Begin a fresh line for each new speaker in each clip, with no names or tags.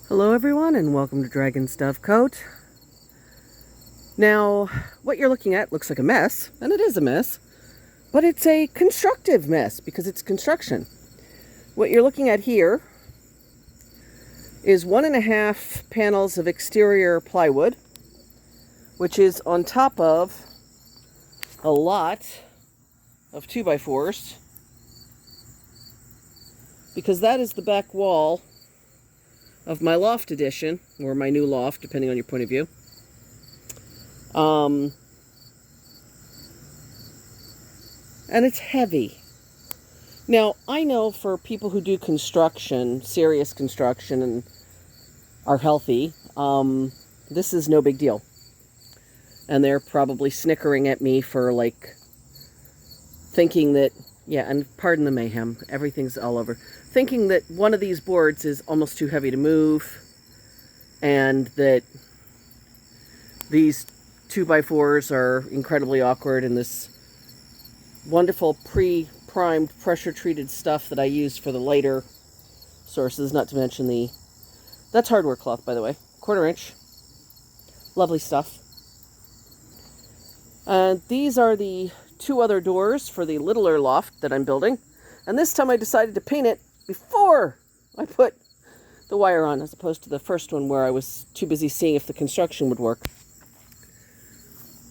Hello everyone and welcome to Dragon's Dove Coat. Now, what you're looking at looks like a mess, and it is a mess, but it's a constructive mess because it's construction. What you're looking at here is 1.5 panels of exterior plywood, which is on top of a lot of 2x4s, because that is the back wall of my loft addition, or my new loft, depending on your point of view. And it's heavy. Now, I know for people who do construction, serious construction, and are healthy, this is no big deal. And they're probably snickering at me for, thinking that, yeah, and pardon the mayhem, everything's all over. Thinking that one of these boards is almost too heavy to move, and that these 2x4s are incredibly awkward, and this wonderful pre-primed, pressure-treated stuff that I used for the lighter sources, not to mention that's hardware cloth, by the way, 1/4 inch. Lovely stuff. These are the 2 other doors for the littler loft that I'm building. And this time I decided to paint it before I put the wire on, as opposed to the first one where I was too busy seeing if the construction would work.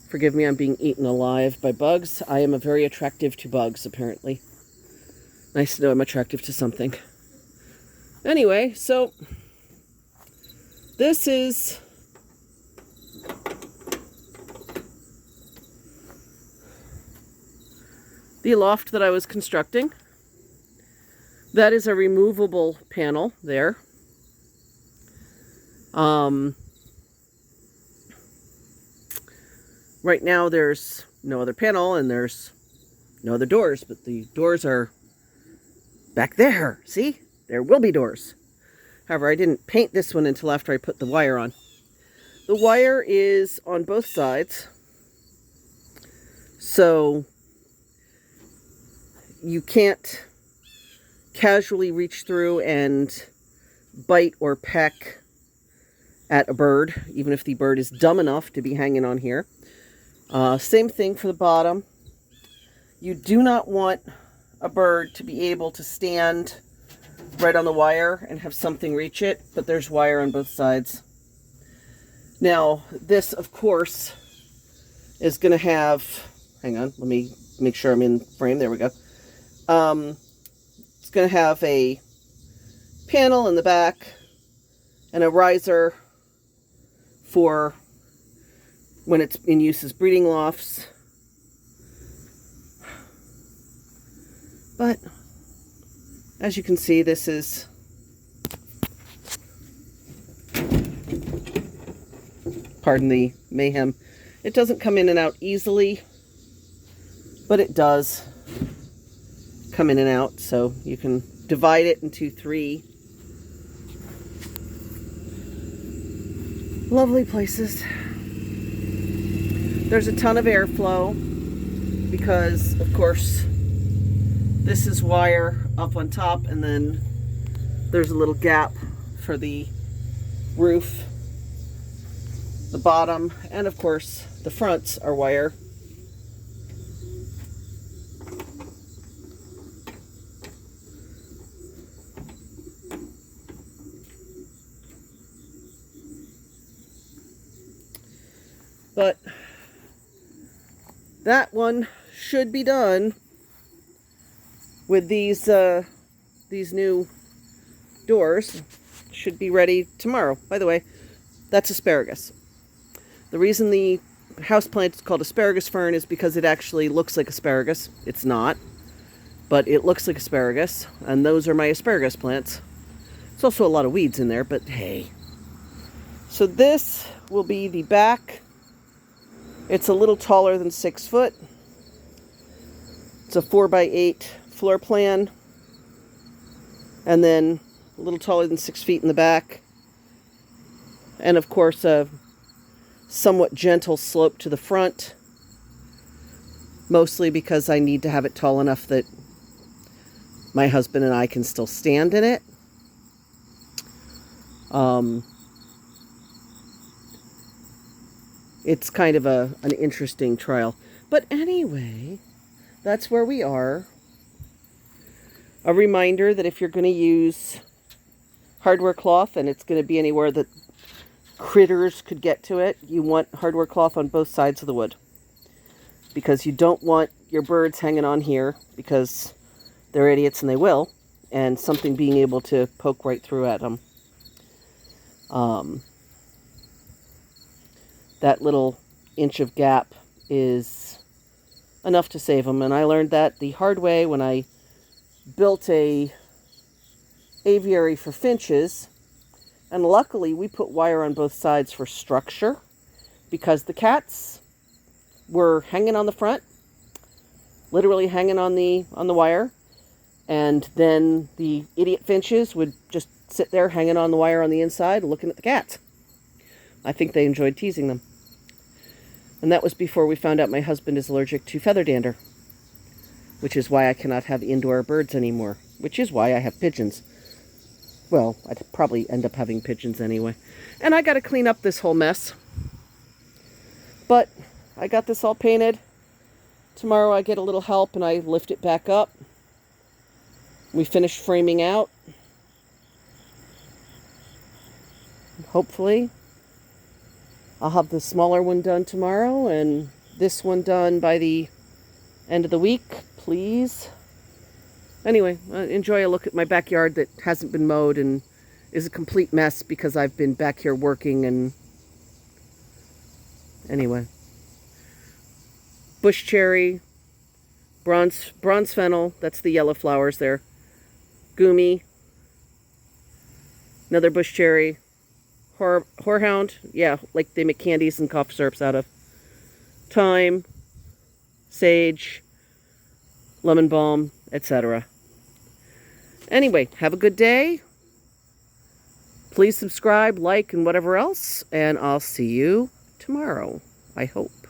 Forgive me, I'm being eaten alive by bugs. I am very attractive to bugs, apparently. Nice to know I'm attractive to something. Anyway, so this is the loft that I was constructing. That is a removable panel there. Right now there's no other panel and there's no other doors, but the doors are back there. See? There will be doors. However, I didn't paint this one until after I put the wire on. The wire is on both sides, so you can't casually reach through and bite or peck at a bird, even if the bird is dumb enough to be hanging on here. Same thing for the bottom. You do not want a bird to be able to stand right on the wire and have something reach it, but there's wire on both sides. Now, this, of course, is going to have, hang on, let me make sure I'm in frame, there we go. It's going to have a panel in the back and a riser for when it's in use as breeding lofts. But as you can see, this is pardon the mayhem. It doesn't come in and out easily, but it does come in and out, so you can divide it into 3 lovely places. There's a ton of airflow because, of course, this is wire up on top, and then there's a little gap for the roof, the bottom, and of course the fronts are wire. But that one should be done with these new doors. Should be ready tomorrow. By the way, that's asparagus. The reason the houseplant is called asparagus fern is because it actually looks like asparagus. It's not, but it looks like asparagus, and those are my asparagus plants. There's also a lot of weeds in there, but hey. So this will be the back. It's a little taller than 6 foot. It's a 4x8 floor plan. And then a little taller than 6 feet in the back. And of course, a somewhat gentle slope to the front. Mostly because I need to have it tall enough that my husband and I can still stand in it. It's kind of an interesting trial. But anyway, that's where we are. A reminder that if you're going to use hardware cloth and it's going to be anywhere that critters could get to it, you want hardware cloth on both sides of the wood. Because you don't want your birds hanging on here, because they're idiots and they will, and something being able to poke right through at them. That little inch of gap is enough to save them, and I learned that the hard way when I built a aviary for finches. And luckily we put wire on both sides for structure, because the cats were hanging on the front, literally hanging on the wire, and then the idiot finches would just sit there hanging on the wire on the inside looking at the cats. I think they enjoyed teasing them. And that was before we found out my husband is allergic to feather dander, which is why I cannot have indoor birds anymore, which is why I have pigeons. Well, I'd probably end up having pigeons anyway. And I got to clean up this whole mess. But I got this all painted. Tomorrow I get a little help and I lift it back up. We finished framing out. Hopefully I'll have the smaller one done tomorrow and this one done by the end of the week, please. Anyway, enjoy a look at my backyard that hasn't been mowed and is a complete mess because I've been back here working. And anyway, bush cherry, bronze fennel, that's the yellow flowers there, gumi, another bush cherry, horehound, yeah, like they make candies and cough syrups out of, thyme, sage, lemon balm, etc. Anyway, have a good day. Please subscribe, like, and whatever else, and I'll see you tomorrow, I hope.